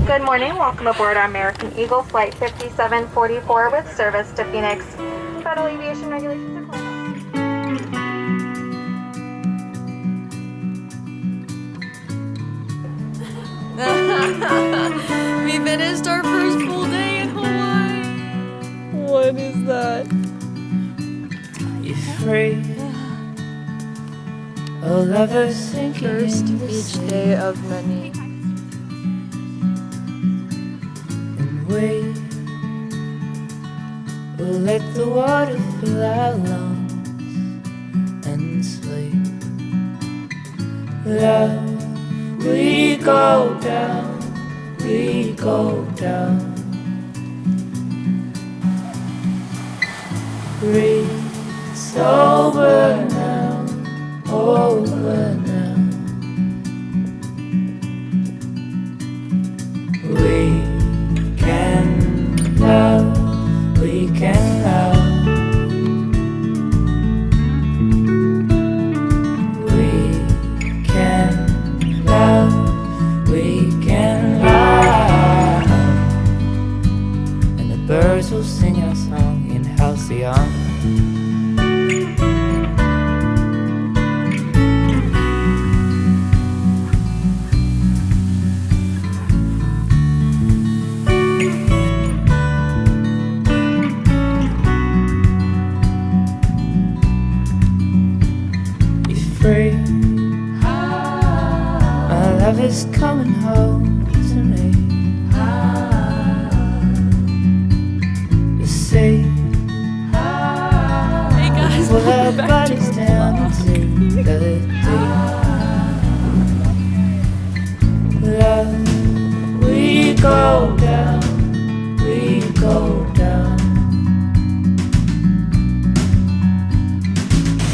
Good morning. Welcome aboard our American Eagle Flight 5744 with service to Phoenix. Federal Aviation Regulations apply. We finished our first full day in Hawaii. What is that? You're free. Oh, lovers sinking First in the beach sea. day of many. And we will let the water fill our lungs and sleep. Love, we go down, we go down. Breathe, sober now, over now. We can love, we can love. We can love, we can love. And the birds will sing our song in Halcyon. Free. My love is coming home to me. The sea. Hey guys, Well, our welcome back to bodies our down vlog. into the deep. Love, we go down, we go down.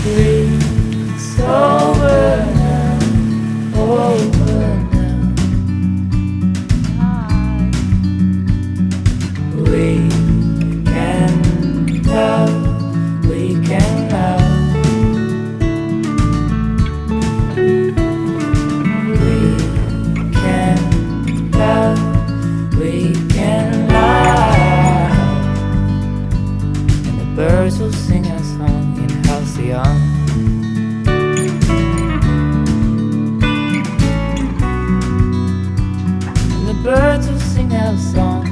It's over now, over now. We can love, we can love. We can love, we can love. And the birds will sing our song in Halcyon. The birds will sing our song.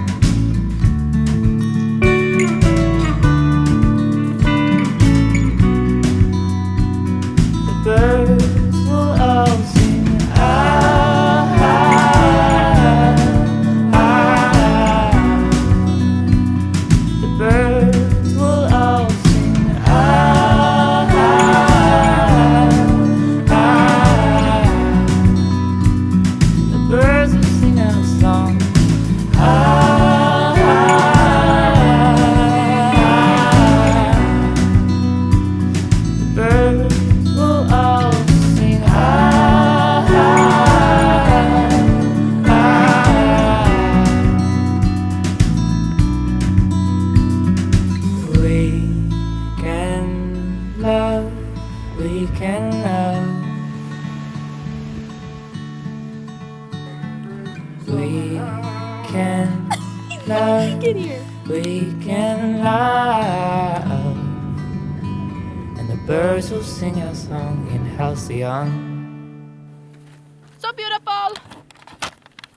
The birds will all sing ah, ah, ah. The birds will all sing ah, ah, ah. The birds will sing our song. Ah, the birds will all sing. We can love, we can love. We can love, Get here. we can love. And the birds will sing our song in Halcyon.